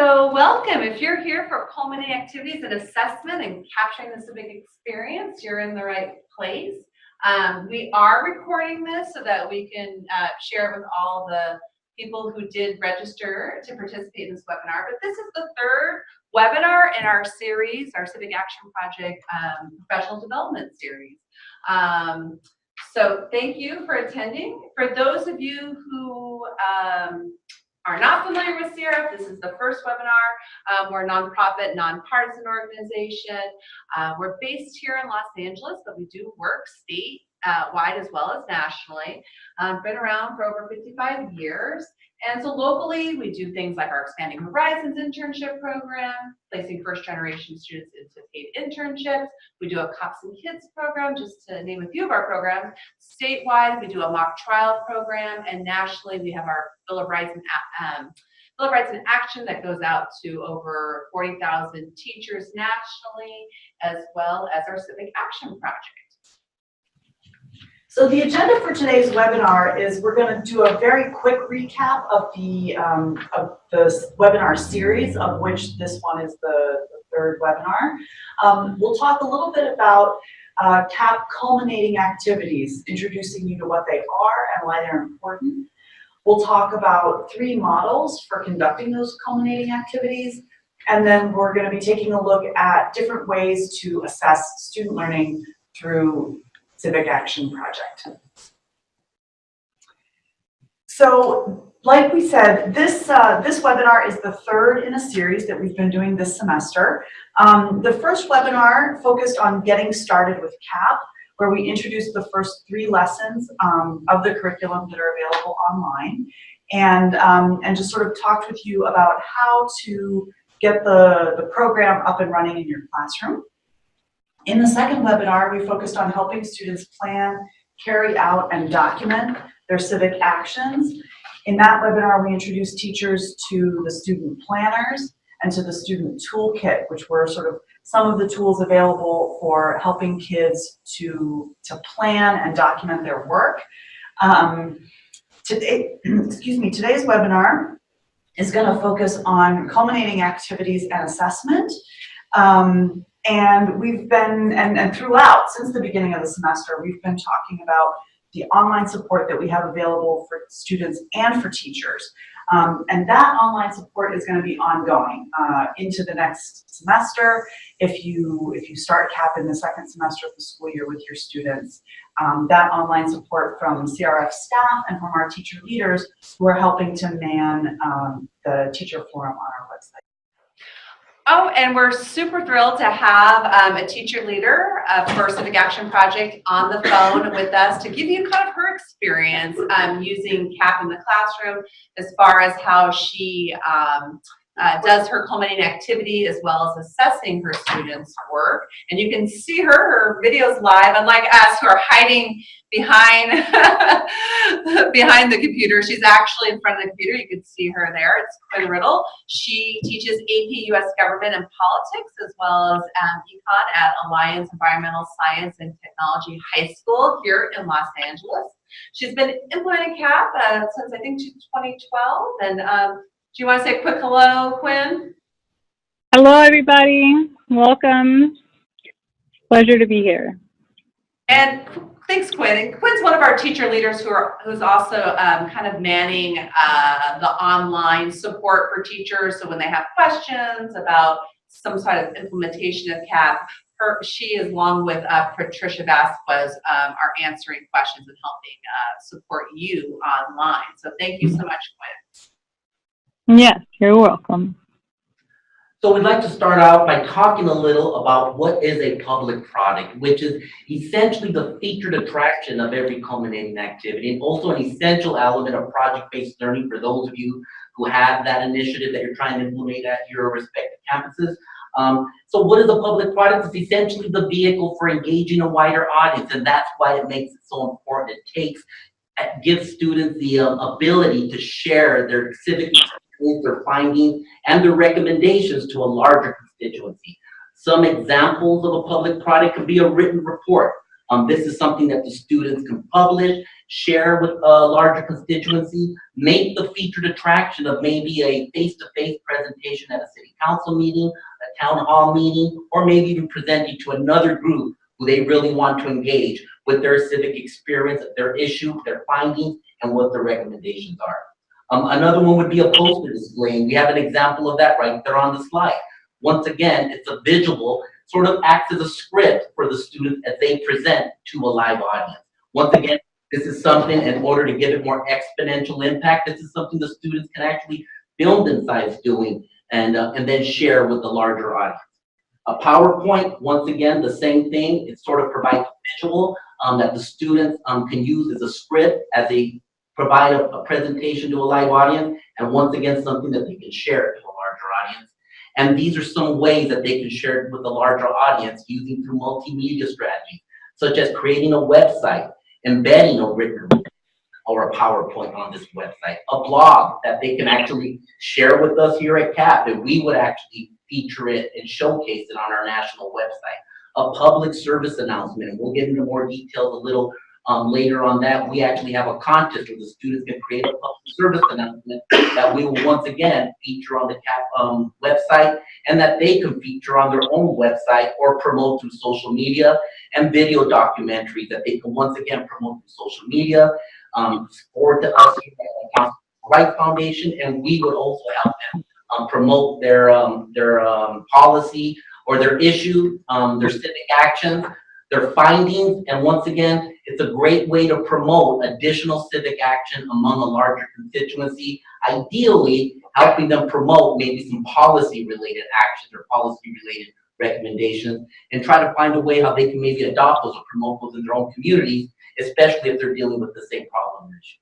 So welcome. If you're here for Culminating Activities and Assessment and Capturing the Civic Experience, you're in the right place. We are recording this so that we can share it with all the people who did register to participate in this webinar. But this is the third webinar in our series, our Civic Action Project Professional Development Series. So thank you for attending. For those of you who are not familiar with CRF, this is the first webinar. We're a nonprofit, nonpartisan organization. We're based here in Los Angeles, but we do work statewide as well as nationally. Been around for over 55 years. And so locally, we do things like our Expanding Horizons internship program, placing first-generation students into paid internships. We do a Cops and Kids program, just to name a few of our programs. Statewide, we do a mock trial program, and nationally, we have our Bill of Rights in Action that goes out to over 40,000 teachers nationally, as well as our Civic Action Project. So the agenda for today's webinar is we're going to do a very quick recap of the webinar series, of which this one is the third webinar. We'll talk a little bit about CAP Culminating Activities, introducing you to what they are and why they're important. We'll talk about 3 models for conducting those culminating activities, and then we're going to be taking a look at different ways to assess student learning through Civic Action Project. So, like we said, this webinar is the third in a series that we've been doing this semester. The first webinar focused on getting started with CAP, where we introduced the first 3 lessons of the curriculum that are available online, and just sort of talked with you about how to get the program up and running in your classroom. In the second webinar, we focused on helping students plan, carry out, and document their civic actions. In that webinar, we introduced teachers to the student planners and to the student toolkit, which were sort of some of the tools available for helping kids to plan and document their work. Today's webinar is going to focus on culminating activities and assessment. And we've been, and throughout, since the beginning of the semester, we've been talking about the online support that we have available for students and for teachers. And that online support is going to be ongoing into the next semester. If you start CAP in the second semester of the school year with your students, that online support from CRF staff and from our teacher leaders who are helping to man the teacher forum on our website. Oh, and we're super thrilled to have a teacher leader for Civic Action Project on the phone with us to give you kind of her experience using CAP in the classroom, as far as how she does her culminating activity, as well as assessing her students' work. And you can see her videos live, unlike us who are hiding behind behind the computer. She's actually in front of the computer. You can see her there. It's Quinn Riddle. She teaches AP US Government and Politics, as well as econ at Alliance Environmental Science and Technology High School here in Los Angeles. She's been implementing CAP since I think 2012. And do you want to say a quick hello, Quinn? Hello, everybody. Welcome. Pleasure to be here. And thanks, Quinn. And Quinn's one of our teacher leaders who's also kind of manning the online support for teachers. So when they have questions about some sort of implementation of CAP, she is, along with Patricia Vasquez, are answering questions and helping support you online. So thank you so much, Quinn. Yes, you're welcome. So we'd like to start out by talking a little about what is a public product, which is essentially the featured attraction of every culminating activity, and also an essential element of project-based learning for those of you who have that initiative that you're trying to implement at your respective campuses. So what is a public product? It's essentially the vehicle for engaging a wider audience, and that's why it makes it so important. It gives students the ability to share their civic experience, their findings, and their recommendations to a larger constituency. Some examples of a public product could be a written report, This is something that the students can publish, share with a larger constituency, make the featured attraction of maybe a face-to-face presentation at a city council meeting, a town hall meeting, or maybe even presenting to another group who they really want to engage with their civic experience, their issue, their findings, and what their recommendations are. Another one would be a poster display, and we have an example of that right there on the slide. Once again, it's a visual, sort of acts as a script for the students as they present to a live audience. Once again, this is something, in order to give it more exponential impact, this is something the students can actually film themselves doing and then share with the larger audience. A PowerPoint, once again, the same thing. It sort of provides a visual that the students can use as a script as they provide a presentation to a live audience, and once again, something that they can share to a larger audience. And these are some ways that they can share it with a larger audience using through multimedia strategies, such as creating a website, embedding a written or a PowerPoint on this website, a blog that they can actually share with us here at CAP, and we would actually feature it and showcase it on our national website. A public service announcement, and we'll get into more details a little later on that. We actually have a contest where the students can create a public service announcement that we will once again feature on the CAP website, and that they can feature on their own website or promote through social media, and video documentaries that they can once again promote through social media. Forward to us here at the Council Right Foundation, and we would also help them promote their policy or their issue, their civic actions, their findings, and once again, it's a great way to promote additional civic action among a larger constituency, ideally helping them promote maybe some policy-related actions or policy-related recommendations, and try to find a way how they can maybe adopt those or promote those in their own communities, especially if they're dealing with the same problem or issue.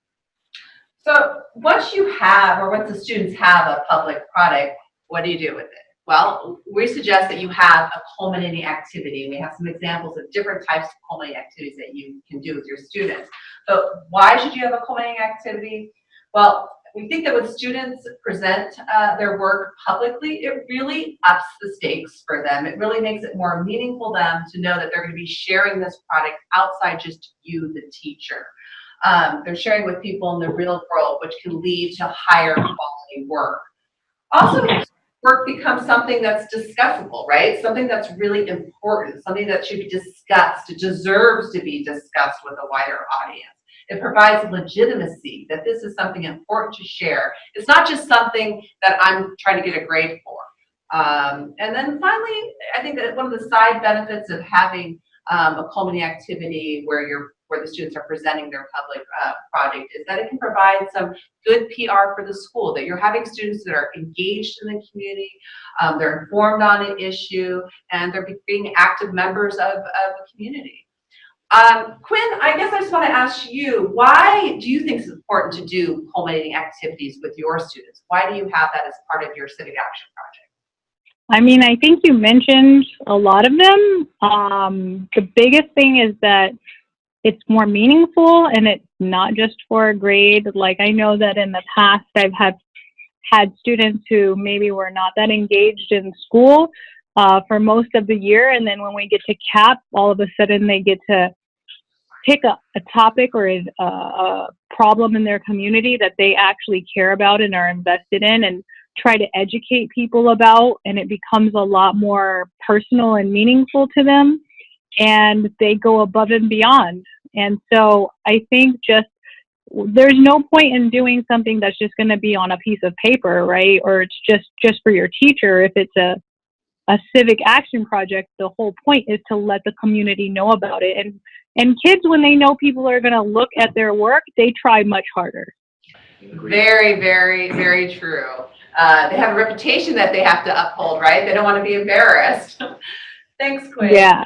So once you have, or once the students have a public product, what do you do with it? Well, we suggest that you have a culminating activity. We have some examples of different types of culminating activities that you can do with your students. But why should you have a culminating activity? Well, we think that when students present their work publicly, it really ups the stakes for them. It really makes it more meaningful to them to know that they're going to be sharing this product outside just you, the teacher. They're sharing with people in the real world, which can lead to higher quality work. Also, work becomes something that's discussable, right? Something that's really important, something that should be discussed. It deserves to be discussed with a wider audience. It provides legitimacy that this is something important to share. It's not just something that I'm trying to get a grade for. And then finally, I think that one of the side benefits of having a culminating activity where the students are presenting their public project is that it can provide some good PR for the school, that you're having students that are engaged in the community, they're informed on an issue, and they're being active members of the community. Quinn, I guess I just want to ask you, why do you think it's important to do culminating activities with your students? Why do you have that as part of your civic action project? I mean, I think you mentioned a lot of them. The biggest thing is that it's more meaningful and it's not just for a grade. Like, I know that in the past I've had students who maybe were not that engaged in school for most of the year, and then when we get to CAP, all of a sudden they get to pick a topic or a problem in their community that they actually care about and are invested in, and try to educate people about, and it becomes a lot more personal and meaningful to them, and they go above and beyond. And so I think there's no point in doing something that's just going to be on a piece of paper, right? Or it's just for your teacher. If it's a civic action project, the whole point is to let the community know about it. And kids, when they know people are going to look at their work, they try much harder. Very, very, very true. They have a reputation that they have to uphold, right? They don't want to be embarrassed. Thanks, Quinn. Yeah.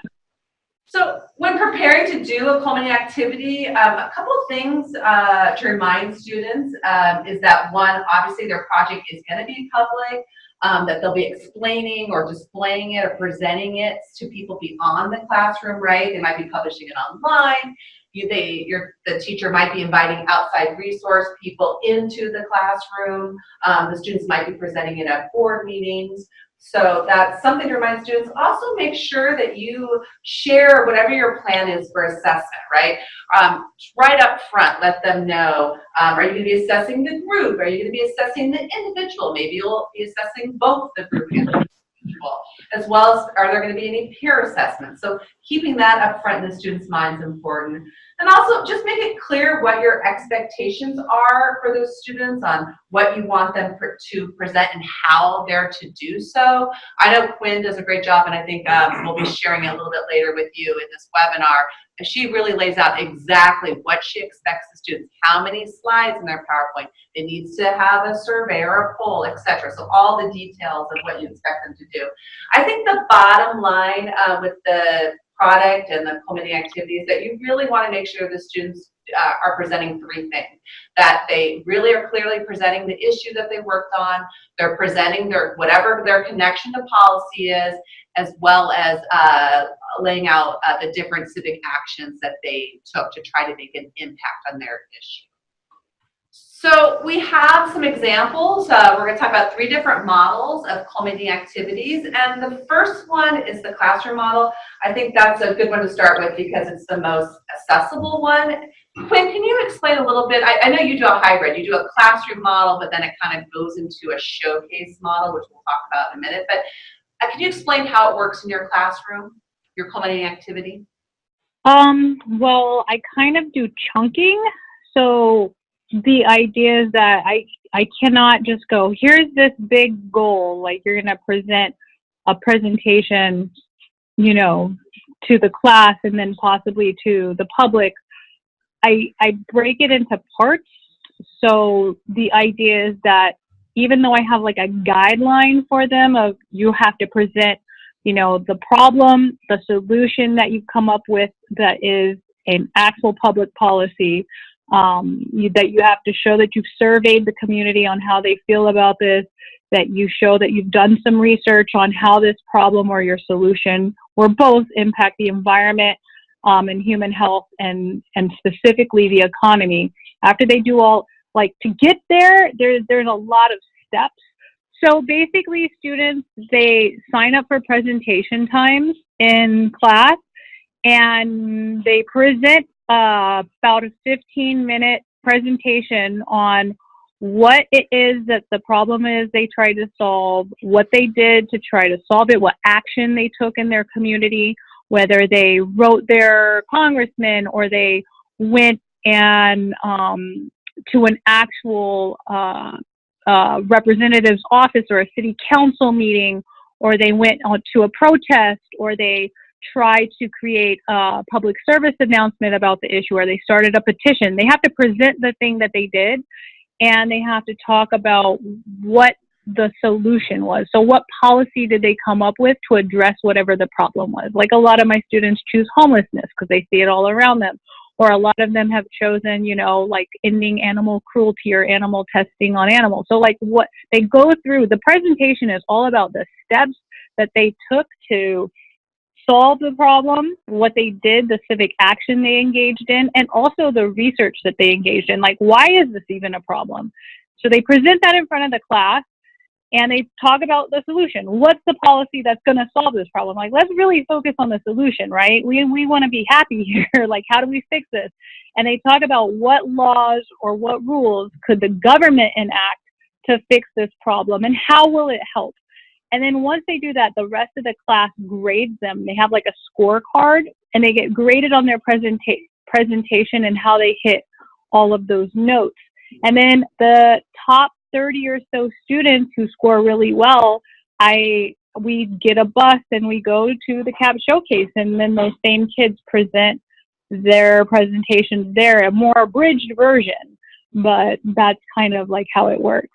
So when preparing to do a culminating activity, a couple of things to remind students is that, one, obviously their project is going to be public, that they'll be explaining or displaying it or presenting it to people beyond the classroom, right? They might be publishing it online. The teacher might be inviting outside resource people into the classroom. The students might be presenting it at board meetings. So that's something to remind students. Also make sure that you share whatever your plan is for assessment, right? Right up front, let them know, are you going to be assessing the group? Are you going to be assessing the individual? Maybe you'll be assessing both the group and the individual, as well as are there going to be any peer assessments? So keeping that up front in the student's mind is important. And also just make it clear what your expectations are for those students on what you want them to present and how they're to do so. I know Quinn does a great job, and I think we'll be sharing it a little bit later with you in this webinar. And she really lays out exactly what she expects the students, how many slides in their PowerPoint, it needs to have a survey or a poll, etc. So all the details of what you expect them to do. I think the bottom line with the product and the culminating activities that you really want to make sure the students are presenting three things. That they really are clearly presenting the issue that they worked on, they're presenting their whatever their connection to policy is, as well as laying out the different civic actions that they took to try to make an impact on their issue. So we have some examples. We're going to talk about 3 different models of culminating activities, and the first one is the classroom model. I think that's a good one to start with because it's the most accessible one. Quinn, can you explain a little bit? I know you do a hybrid. You do a classroom model, but then it kind of goes into a showcase model, which we'll talk about in a minute. But can you explain how it works in your classroom, your culminating activity? Well, I kind of do chunking. So the idea is that I cannot just go, here's this big goal, like you're going to present a presentation, you know, to the class and then possibly to the public. I break it into parts. So the idea is that even though I have like a guideline for them of you have to present, you know, the problem, the solution that you've come up with that is an actual public policy, that you have to show that you've surveyed the community on how they feel about this, that you show that you've done some research on how this problem or your solution or both impact the environment and human health and specifically the economy. After they do all, like to get there, there's a lot of steps. So basically students, they sign up for presentation times in class and they present about a 15-minute presentation on what it is that the problem is they try to solve, what they did to try to solve it, what action they took in their community, whether they wrote their congressman or they went and to an actual representative's office or a city council meeting, or they went on to a protest, or they tried to create a public service announcement about the issue, or they started a petition. They have to present the thing that they did, and they have to talk about what the solution was. So what policy did they come up with to address whatever the problem was? Like a lot of my students choose homelessness because they see it all around them. Or a lot of them have chosen, you know, like ending animal cruelty or animal testing on animals. So like what they go through, the presentation is all about the steps that they took to solve the problem, what they did, the civic action they engaged in, and also the research that they engaged in. Like, why is this even a problem? So they present that in front of the class and they talk about the solution. What's the policy that's going to solve this problem? Like, let's really focus on the solution, right? We want to be happy here. Like, how do we fix this? And they talk about what laws or what rules could the government enact to fix this problem and how will it help? And then once they do that, the rest of the class grades them. They have like a scorecard and they get graded on their presentation and how they hit all of those notes. And then the top 30 or so students who score really well, we get a bus and we go to the CAP showcase, and then those same kids present their presentations there, a more abridged version, but that's kind of like how it works.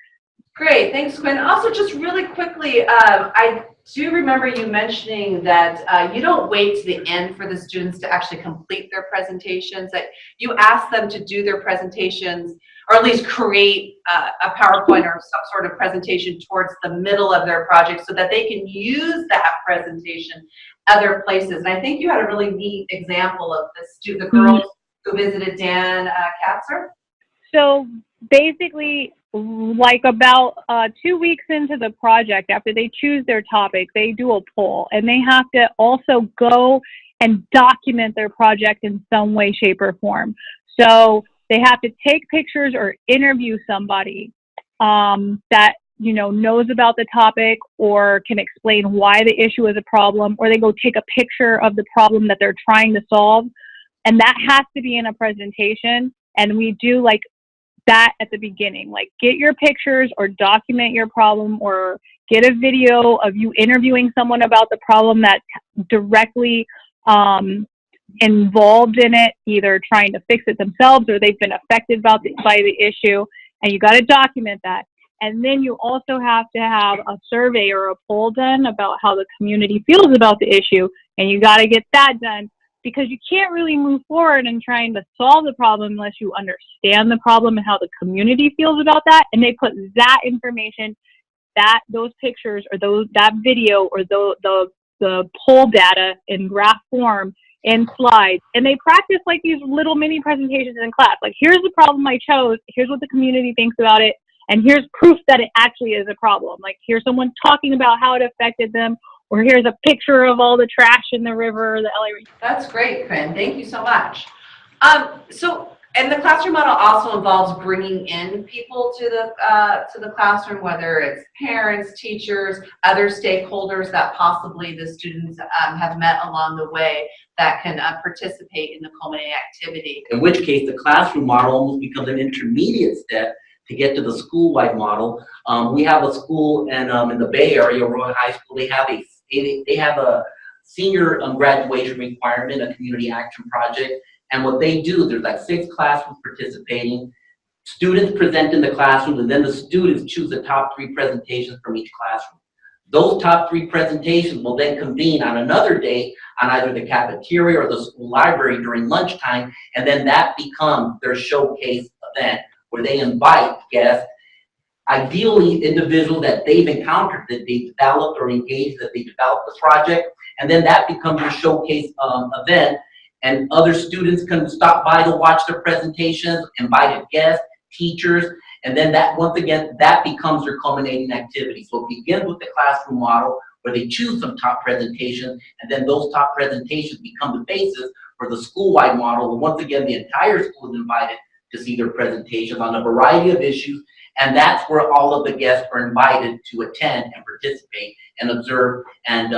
Great, thanks, Quinn. Also, just really quickly, I do remember you mentioning that you don't wait to the end for the students to actually complete their presentations, that you ask them to do their presentations, or at least create a PowerPoint or some sort of presentation towards the middle of their project so that they can use that presentation other places. And I think you had a really neat example of the girls who visited Dan Katzer. So basically, like about 2 weeks into the project, after they choose their topic, they do a poll, and they have to also go and document their project in some way, shape, or form. So they have to take pictures or interview somebody that knows about the topic or can explain why the issue is a problem, or they go take a picture of the problem that they're trying to solve, and that has to be in a presentation. And we do like that at the beginning, like get your pictures or document your problem, or get a video of you interviewing someone about the problem that's directly involved in it, either trying to fix it themselves or they've been affected by the issue, and you got to document that. And then you also have to have a survey or a poll done about how the community feels about the issue, and you got to get that done, because you can't really move forward in trying to solve the problem unless you understand the problem and how the community feels about that. And they put that information, those pictures or that video or the poll data in graph form in slides, and they practice like these little mini presentations in class. Like, here's the problem I chose, here's what the community thinks about it, and here's proof that it actually is a problem. Like, here's someone talking about how it affected them, or here's a picture of all the trash in the river, the LA River. That's great, Corinne. Thank you so much. And the classroom model also involves bringing in people to the classroom, whether it's parents, teachers, other stakeholders that possibly the students have met along the way that can participate in the culminating activity. In which case, the classroom model almost becomes an intermediate step to get to the school-wide model. We have a school in the Bay Area, Royal High School. They have a senior graduation requirement, a community action project. And what they do, there's like 6 classrooms participating. Students present in the classroom, and then the students choose the top 3 presentations from each classroom. Those top 3 presentations will then convene on another day on either the cafeteria or the school library during lunchtime, and then that becomes their showcase event where they invite guests, ideally individuals that they've encountered, that they developed or engaged, that they developed the project, and then that becomes your showcase event, and other students can stop by to watch their presentations, invited guests, teachers, and then that, once again, that becomes your culminating activity. So it begins with the classroom model where they choose some top presentations, and then those top presentations become the basis for the school-wide model. And once again, the entire school is invited to see their presentations on a variety of issues, and that's where all of the guests are invited to attend and participate and observe and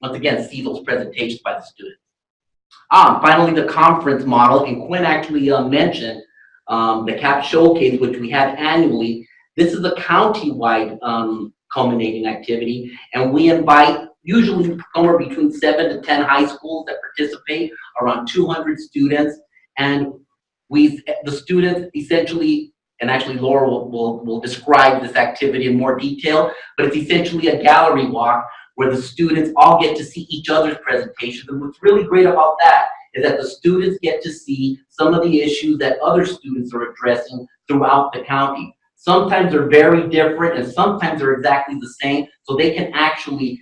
once again see those presentations by the students. Finally, the conference model, and Quinn actually mentioned the CAP Showcase, which we have annually. This is a county-wide culminating activity, and we invite usually somewhere between 7 to 10 high schools that participate, around 200 students, and the students essentially, and actually Laura will describe this activity in more detail, but it's essentially a gallery walk where the students all get to see each other's presentations. And what's really great about that is that the students get to see some of the issues that other students are addressing throughout the county. Sometimes they're very different, and sometimes they're exactly the same, so they can actually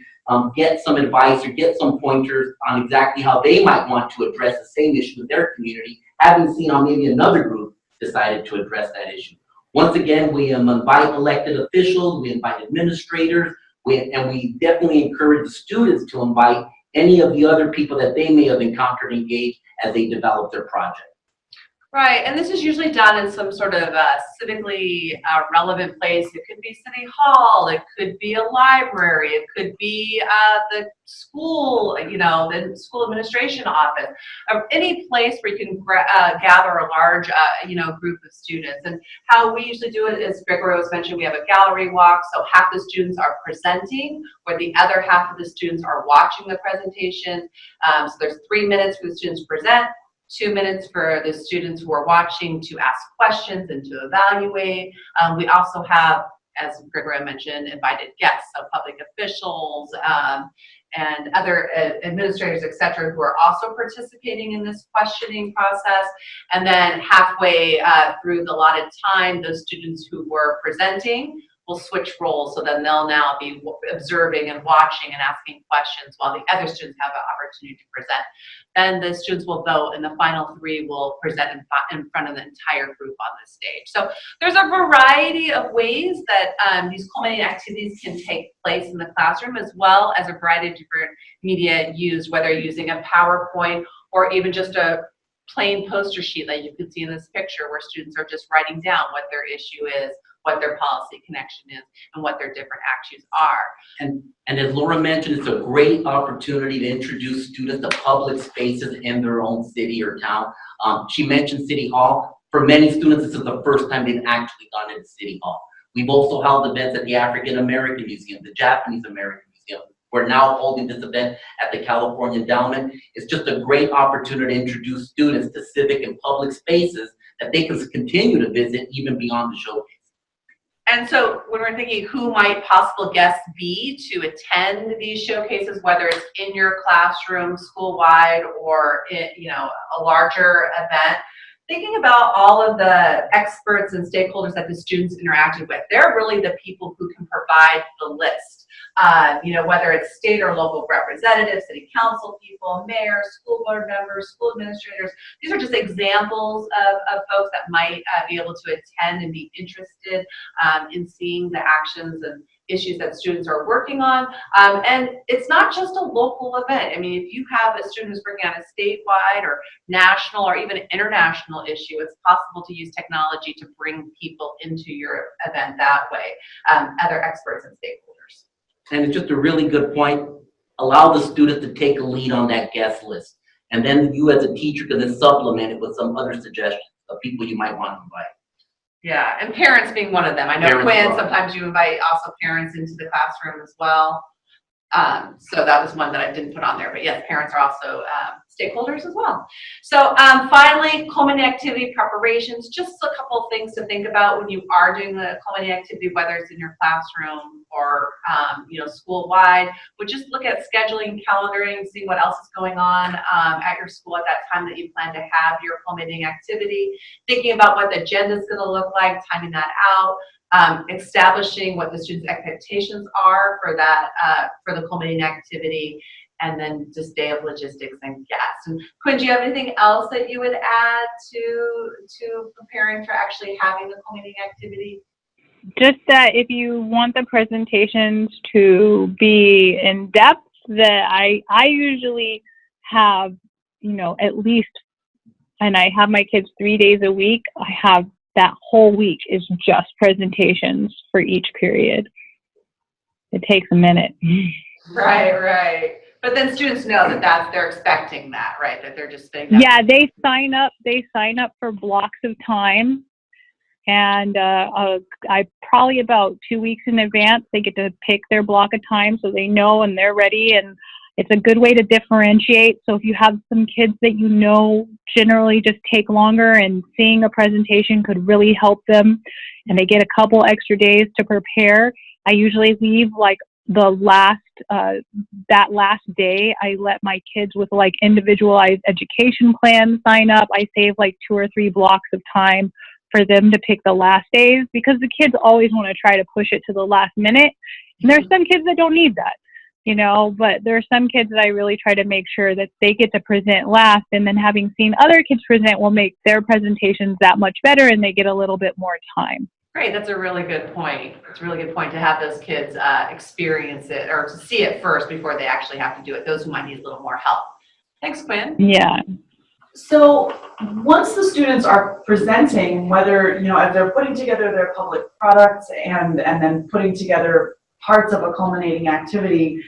get some advice or get some pointers on exactly how they might want to address the same issue in their community, having seen how maybe another group decided to address that issue. Once again, we invite elected officials, we invite administrators, and we definitely encourage the students to invite any of the other people that they may have encountered and engaged as they develop their project. Right, and this is usually done in some sort of civically relevant place. It could be City Hall, it could be a library, it could be the school, the school administration office, or any place where you can gather a large, group of students. And how we usually do it is, Gregory was mentioned, we have a gallery walk, so half the students are presenting, where the other half of the students are watching the presentation. So there's 3 minutes for the students to present, 2 minutes for the students who are watching to ask questions and to evaluate. We also have, as Gregory mentioned, invited guests, so public officials and other administrators, etc., who are also participating in this questioning process. And then halfway through the allotted time, those students who were presenting will switch roles. So then they'll now be observing and watching and asking questions while the other students have an opportunity to present. Then the students will vote, and the final 3 will present in front of the entire group on the stage. So there's a variety of ways that these culminating activities can take place in the classroom, as well as a variety of different media used, whether using a PowerPoint or even just a plain poster sheet that you can see in this picture, where students are just writing down what their issue is, what their policy connection is, and what their different actions are. And as Laura mentioned, it's a great opportunity to introduce students to public spaces in their own city or town. She mentioned City Hall. For many students, this is the first time they've actually gone into City Hall. We've also held events at the African American Museum, the Japanese American Museum. We're now holding this event at the California Endowment. It's just a great opportunity to introduce students to civic and public spaces that they can continue to visit even beyond the showcase. And so when we're thinking who might possible guests be to attend these showcases, whether it's in your classroom, school-wide, or in, a larger event, thinking about all of the experts and stakeholders that the students interacted with, they're really the people who can provide the list. Whether it's state or local representatives, city council people, mayors, school board members, school administrators. These are just examples of folks that might be able to attend and be interested in seeing the actions and issues that students are working on. And it's not just a local event. I mean, if you have a student who's working on a statewide or national or even international issue, it's possible to use technology to bring people into your event that way, other experts and stakeholders. And it's just a really good point. Allow the student to take a lead on that guest list. And then you as a teacher can then supplement it with some other suggestions of people you might want to invite. Yeah, and parents being one of them. I know, Parents Quinn, well. sometimes you invite also parents into the classroom as well. So that was one that I didn't put on there, but yes, parents are also stakeholders as well. So finally, culminating activity preparations, just a couple of things to think about when you are doing the culminating activity, whether it's in your classroom or school-wide. But just look at scheduling, calendaring, seeing what else is going on at your school at that time that you plan to have your culminating activity, thinking about what the agenda is going to look like, timing that out. Establishing what the students' expectations are for that, for the culminating activity, and then just day of logistics and guests. And Quinn, do you have anything else that you would add to preparing for actually having the culminating activity? Just that if you want the presentations to be in depth, that I usually have, at least, and I have my kids 3 days a week, I have that whole week is just presentations for each period. It takes a minute. Right. But then students know that they're expecting that, right? That they're just saying. Yeah, they sign up for blocks of time, and I probably about 2 weeks in advance they get to pick their block of time, so they know and they're ready. And it's a good way to differentiate. So if you have some kids that generally just take longer, and seeing a presentation could really help them, and they get a couple extra days to prepare, I usually leave like that last day, I let my kids with like individualized education plans sign up. I save like 2 or 3 blocks of time for them to pick the last days, because the kids always want to try to push it to the last minute. And there's some kids that don't need that. But there are some kids that I really try to make sure that they get to present last, and then having seen other kids present will make their presentations that much better, and they get a little bit more time. Great, that's a really good point. It's a really good point to have those kids experience it, or to see it first before they actually have to do it, those who might need a little more help. Thanks, Quinn. Yeah. So once the students are presenting, whether, if they're putting together their public products and then putting together parts of a culminating activity,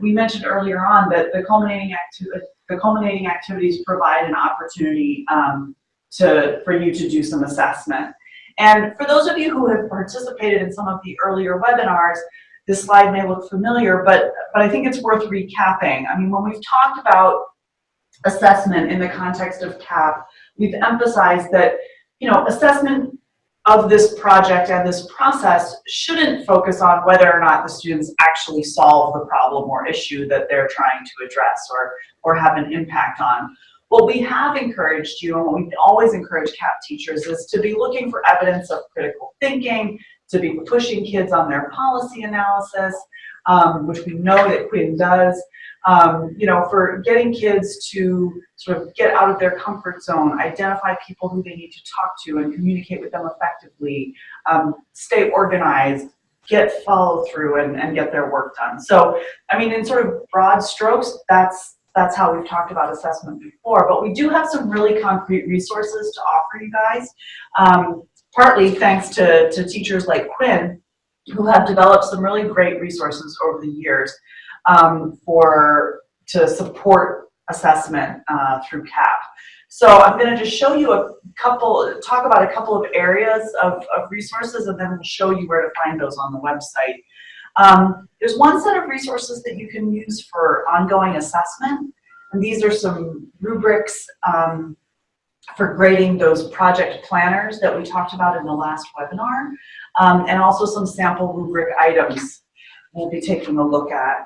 we mentioned earlier on that the culminating activities provide an opportunity for you to do some assessment. And for those of you who have participated in some of the earlier webinars, this slide may look familiar, but I think it's worth recapping. I mean, when we've talked about assessment in the context of CAP, we've emphasized that, assessment of this project and this process shouldn't focus on whether or not the students actually solve the problem or issue that they're trying to address or have an impact on. What we have encouraged you, and what we've always encouraged CAP teachers, is to be looking for evidence of critical thinking, to be pushing kids on their policy analysis, which we know that Quinn does, you know, for getting kids to sort of get out of their comfort zone, identify people who they need to talk to and communicate with them effectively, stay organized, get follow through and get their work done. So, I mean, in sort of broad strokes, that's how we've talked about assessment before, but we do have some really concrete resources to offer you guys, partly thanks to teachers like Quinn, who have developed some really great resources over the years to support assessment through CAP. So I'm going to just show you talk about a couple of areas of resources, and then we'll show you where to find those on the website. There's one set of resources that you can use for ongoing assessment, and these are some rubrics for grading those project planners that we talked about in the last webinar, and also some sample rubric items we'll be taking a look at.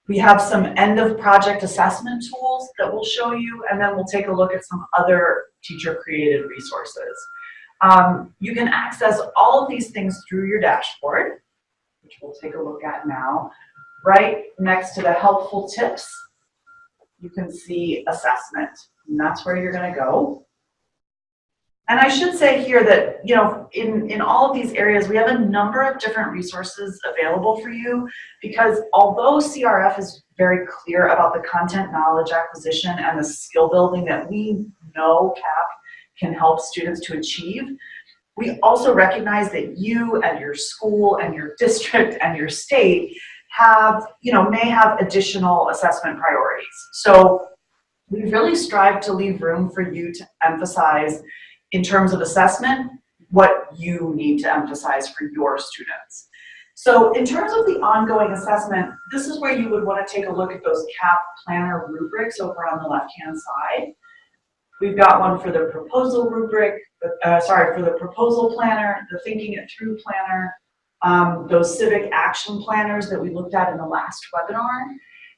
We have some end of project assessment tools that we'll show you, and then we'll take a look at some other teacher created resources. You can access all of these things through your dashboard, which we'll take a look at now. Right next to the helpful tips, you can see assessment, and that's where you're going to go. And I should say here that, you know, in all of these areas, we have a number of different resources available for you, because although CRF is very clear about the content knowledge acquisition and the skill building that we know CAP can help students to achieve, we also recognize that you and your school and your district and your state may have additional assessment priorities. So we really strive to leave room for you to emphasize, in terms of assessment, what you need to emphasize for your students. So in terms of the ongoing assessment, this is where you would want to take a look at those CAP planner rubrics over on the left-hand side. We've got one for the proposal rubric, for the proposal planner, the thinking it through planner, those civic action planners that we looked at in the last webinar,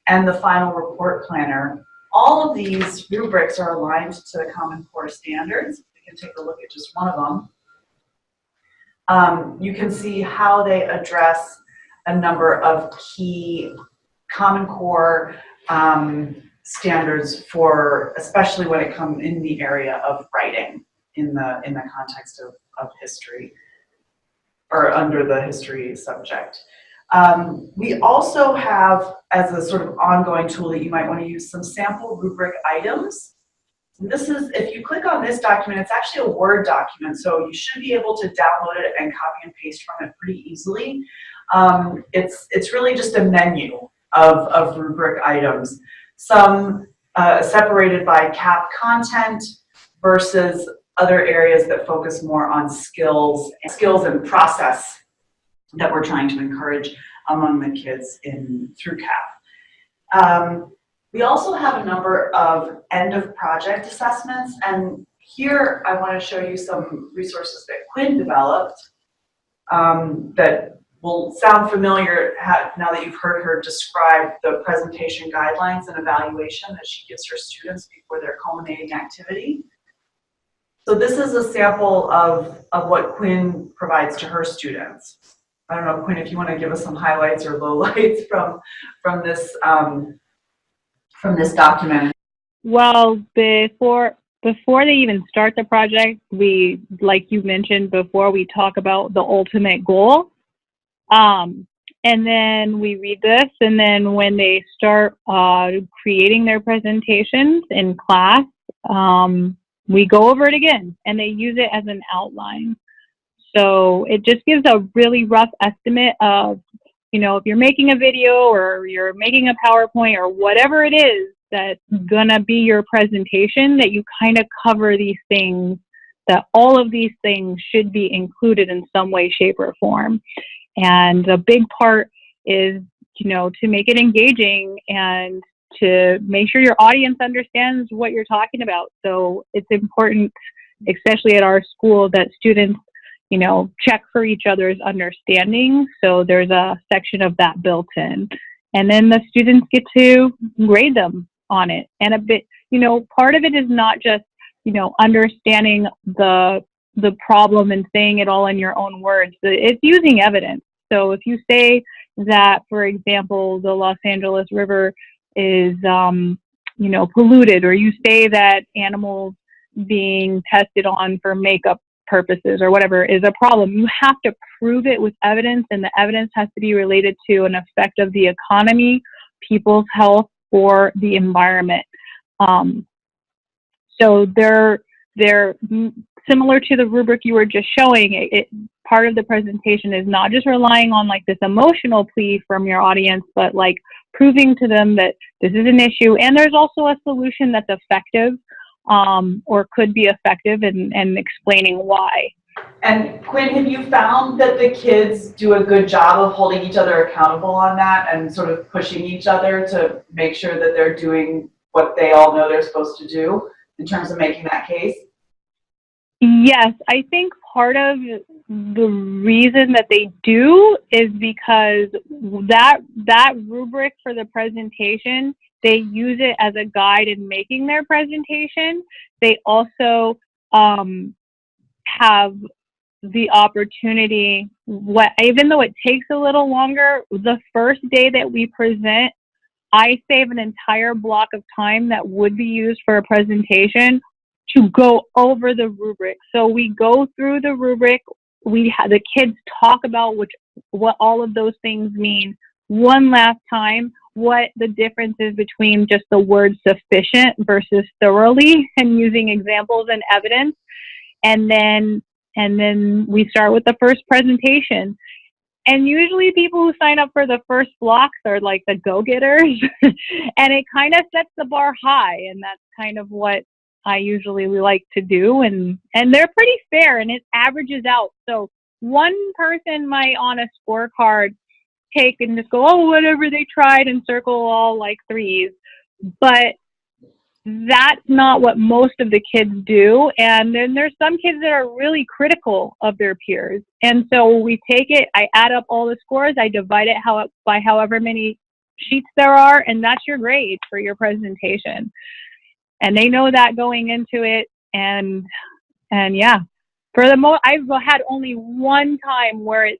and the final report planner. All of these rubrics are aligned to the Common Core standards. We can take a look at just one of them. You can see how they address a number of key Common Core standards for, especially when it comes in the area of writing in the context of history, or under the history subject. We also have, as a sort of ongoing tool that you might want to use, some sample rubric items. And this is, if you click on this document, it's actually a Word document, so you should be able to download it and copy and paste from it pretty easily. It's really just a menu of rubric items, some separated by CAP content versus other areas that focus more on skills and process that we're trying to encourage among the kids through CAP. We also have a number of end of project assessments, and here I want to show you some resources that Quinn developed that will sound familiar now that you've heard her describe the presentation guidelines and evaluation that she gives her students before their culminating activity. So this is a sample of what Quinn provides to her students. I don't know, Quinn, if you want to give us some highlights or lowlights from this document. Well, before they even start the project, we, like you mentioned before, we talk about the ultimate goal. And then we read this, and then when they start creating their presentations in class, we go over it again, and they use it as an outline. So it just gives a really rough estimate of, you know, if you're making a video or you're making a PowerPoint or whatever it is that's gonna be your presentation, that you kind of cover these things, that all of these things should be included in some way, shape, or form. And a big part is, you know, to make it engaging and to make sure your audience understands what you're talking about. So it's important, especially at our school, that students, you know, check for each other's understanding. So there's a section of that built in. And then the students get to grade them on it. And a bit, you know, part of it is not just, you know, understanding the the problem and saying it all in your own words. It's using evidence. So if you say that, for example, the Los Angeles River is, you know, polluted, or you say that animals being tested on for makeup purposes or whatever is a problem, you have to prove it with evidence, and the evidence has to be related to an effect of the economy, people's health, or the environment. So they're similar to the rubric you were just showing. Part of the presentation is not just relying on like this emotional plea from your audience, but like proving to them that this is an issue, and there's also a solution that's effective, or could be effective, and explaining why. And Quinn, have you found that the kids do a good job of holding each other accountable on that and sort of pushing each other to make sure that they're doing what they all know they're supposed to do in terms of making that case? Yes, I think part of the reason that they do is because that rubric for the presentation, they use it as a guide in making their presentation. They also have the opportunity, even though it takes a little longer, the first day that we present, I save an entire block of time that would be used for a presentation to go over the rubric. So we go through the rubric, we have the kids talk about what all of those things mean one last time, what the difference is between just the word sufficient versus thoroughly, and using examples and evidence. And then we start with the first presentation. And usually people who sign up for the first blocks are like the go-getters. And it kind of sets the bar high. And that's kind of what I usually like to do. And they're pretty fair, and it averages out. So one person might on a scorecard take and just go, oh, whatever they tried, and circle all like threes. But that's not what most of the kids do. And then there's some kids that are really critical of their peers. And so we take it, I add up all the scores, I divide it by however many sheets there are, and that's your grade for your presentation. And they know that going into it. And yeah, for the most, I've had only one time where it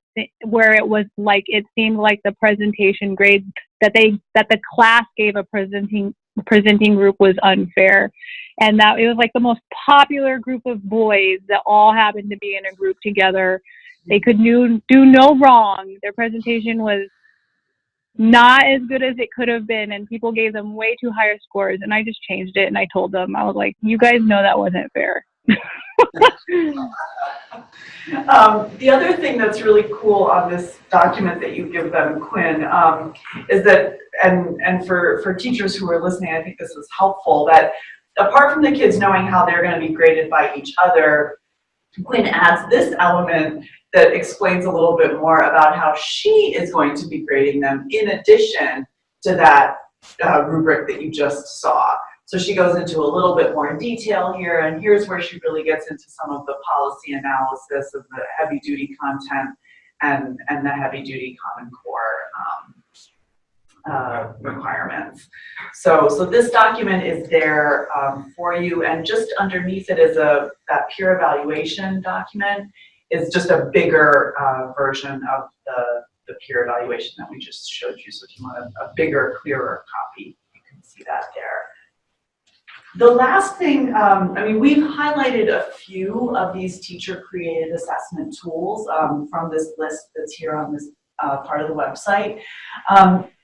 was like, it seemed like the presentation grade that the class gave a presenting group was unfair. And that it was like the most popular group of boys that all happened to be in a group together. They could do no wrong. Their presentation was not as good as it could have been, and people gave them way too higher scores, and I just changed it, and I told them, I was like, you guys know that wasn't fair. The other thing that's really cool on this document that you give them, Quinn, is that, and for teachers who are listening, I think this is helpful, that apart from the kids knowing how they're going to be graded by each other, Quinn adds this element that explains a little bit more about how she is going to be grading them in addition to that rubric that you just saw. So she goes into a little bit more detail here, and here's where she really gets into some of the policy analysis of the heavy duty content and the heavy duty Common Core requirements. So this document is there for you, and just underneath it is that peer evaluation document is just a bigger version of the peer evaluation that we just showed you. So if you want a bigger, clearer copy, you can see that there. The last thing, I mean, we've highlighted a few of these teacher-created assessment tools from this list that's here on this part of the website.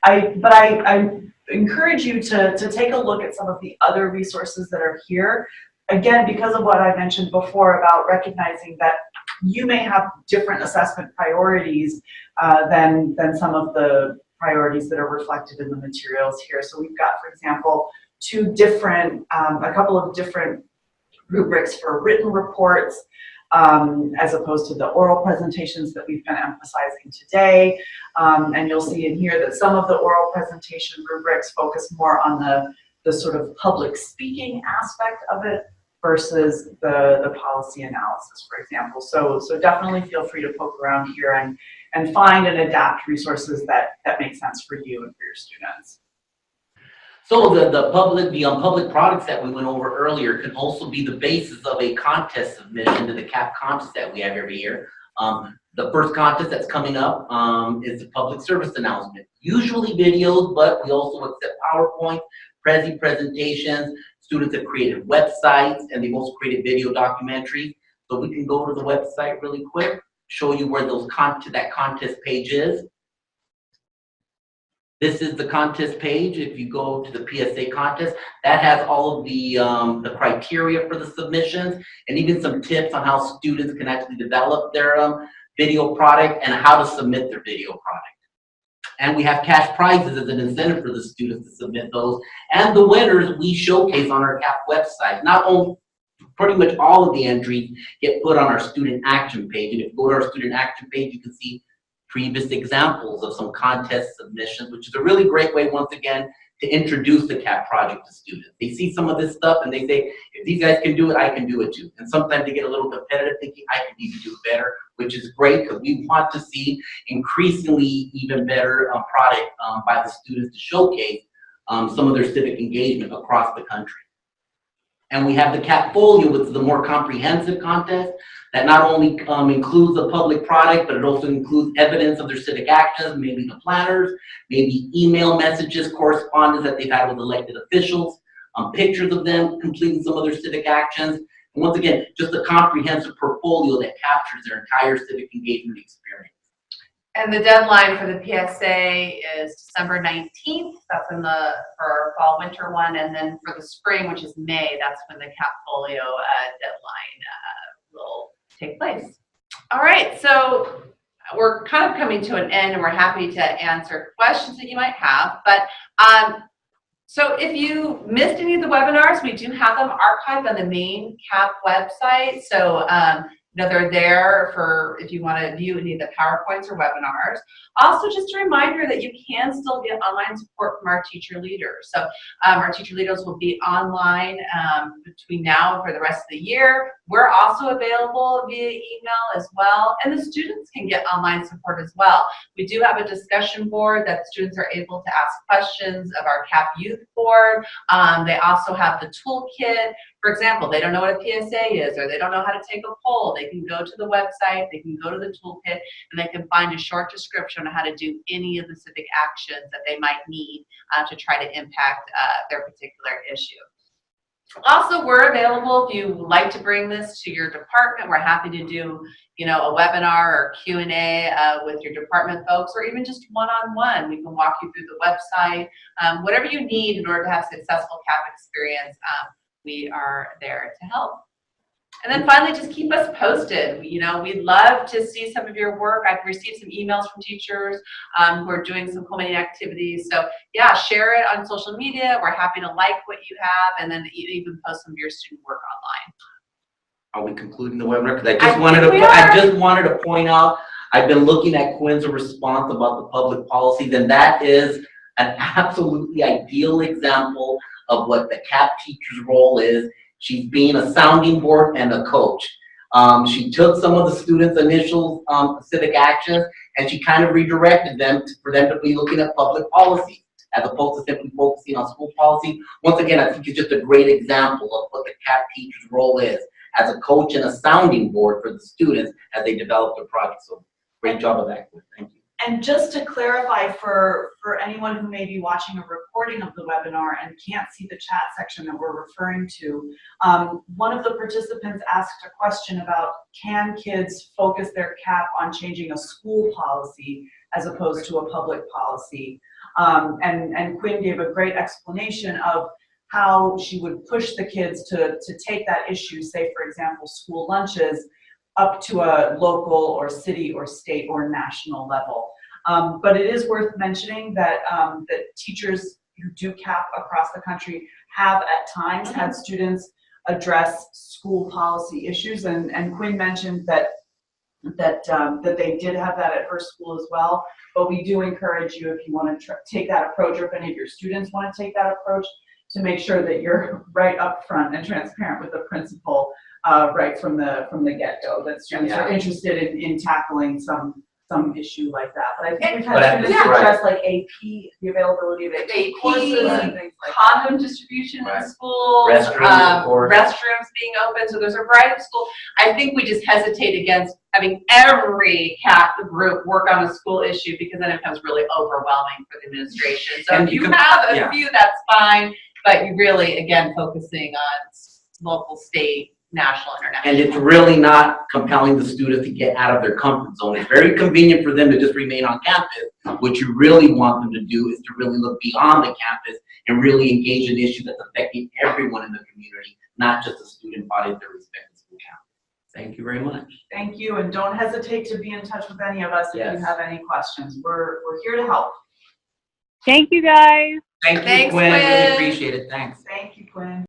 I encourage you to take a look at some of the other resources that are here. Again, because of what I mentioned before about recognizing that you may have different assessment priorities than some of the priorities that are reflected in the materials here. So we've got, for example, a couple of different rubrics for written reports, as opposed to the oral presentations that we've been emphasizing today. And you'll see in here that some of the oral presentation rubrics focus more on the sort of public speaking aspect of it versus the policy analysis, for example. So definitely feel free to poke around here and find and adapt resources that make sense for you and for your students. So the public products that we went over earlier can also be the basis of a contest submission to the CAP contest that we have every year. The first contest that's coming up is the public service announcement. Usually videos, but we also accept PowerPoint, presentations. Students have created websites, and they've also created video documentaries. So we can go to the website really quick, show you where that contest page is. This is the contest page. If you go to the PSA contest, that has all of the criteria for the submissions and even some tips on how students can actually develop their video product and how to submit their video product. And we have cash prizes as an incentive for the students to submit those. And the winners we showcase on our CAP website. Not only, pretty much all of the entries get put on our student action page. And if you go to our student action page, you can see previous examples of some contest submissions, which is a really great way, once again, to introduce the CAP project to students. They see some of this stuff and they say, if these guys can do it, I can do it too. And sometimes they get a little competitive, thinking I can even do it better, which is great because we want to see increasingly even better product by the students to showcase some of their civic engagement across the country. And we have the CAPfolio, which is the more comprehensive contest that not only includes the public product, but it also includes evidence of their civic actions, maybe the planners, maybe email messages, correspondence that they've had with elected officials, pictures of them completing some of their civic actions. And once again, just a comprehensive portfolio that captures their entire civic engagement experience. And the deadline for the PSA is December 19th. That's for our fall winter one. And then for the spring, which is May, that's when the CAPfolio deadline will take place. All right, so we're kind of coming to an end and we're happy to answer questions that you might have. But so if you missed any of the webinars, we do have them archived on the main CAP website. So they're there for if you want to view any of the PowerPoints or webinars. Also, just a reminder that you can still get online support from our teacher leaders. So our teacher leaders will be online between now and for the rest of the year. We're also available via email as well, and the students can get online support as well. We do have a discussion board that students are able to ask questions of our CAP Youth Board. They also have the toolkit. For example, they don't know what a PSA is, or they don't know how to take a poll. They can go to the website, they can go to the toolkit, and they can find a short description on how to do any of the civic actions that they might need to try to impact their particular issue. Also, we're available if you would like to bring this to your department. We're happy to do, a webinar or Q&A with your department folks, or even just one-on-one. We can walk you through the website, whatever you need in order to have successful CAP experience. We are there to help. And then finally, just keep us posted. We'd love to see some of your work. I've received some emails from teachers who are doing some culminating activities. So yeah, share it on social media. We're happy to like what you have, and then even post some of your student work online. Are we concluding the webinar? Because I just wanted to point out, I've been looking at Quinn's response about the public policies, and that is an absolutely ideal example of what the CAP teacher's role is. She's being a sounding board and a coach. She took some of the students' initial civic actions and she kind of redirected them for them to be looking at public policy as opposed to simply focusing on school policy. Once again, I think it's just a great example of what the CAP teacher's role is as a coach and a sounding board for the students as they develop their project. So great job of that. Thank you. And just to clarify for anyone who may be watching a recording of the webinar and can't see the chat section that we're referring to, one of the participants asked a question about, can kids focus their CAP on changing a school policy as opposed to a public policy? And Quinn gave a great explanation of how she would push the kids to take that issue, say for example, school lunches, up to a local or city or state or national level. But it is worth mentioning that that teachers who do CAP across the country have at times had students address school policy issues, and Quinn mentioned that they did have that at her school as well. But we do encourage you, if you want to take that approach, or if any of your students want to take that approach, to make sure that you're right up front and transparent with the principal right from the get-go, that students are interested in tackling some some issue like that. But I think we've But had students right. address like AP, the availability of AP courses and things like that. Condom distribution Right. in schools, Restrooms, of course. restrooms being open, so there's a variety of schools. I think we just hesitate against having every CAP group work on a school issue because then it becomes really overwhelming for the administration. So And if you because- have a yeah. few, that's fine, but you really, again, focusing on local, state, national, international. And it's really not compelling the students to get out of their comfort zone. It's very convenient for them to just remain on campus. What you really want them to do is to really look beyond the campus and really engage in issues that's affecting everyone in the community, not just the student body at their respective school campus. Thank you very much. Thank you, and don't hesitate to be in touch with any of us if Yes. you have any questions. We're here to help. Thank you, guys. Thank you, Thanks, Quinn. Really Quinn. appreciate it. Thanks. Thank you, Quinn.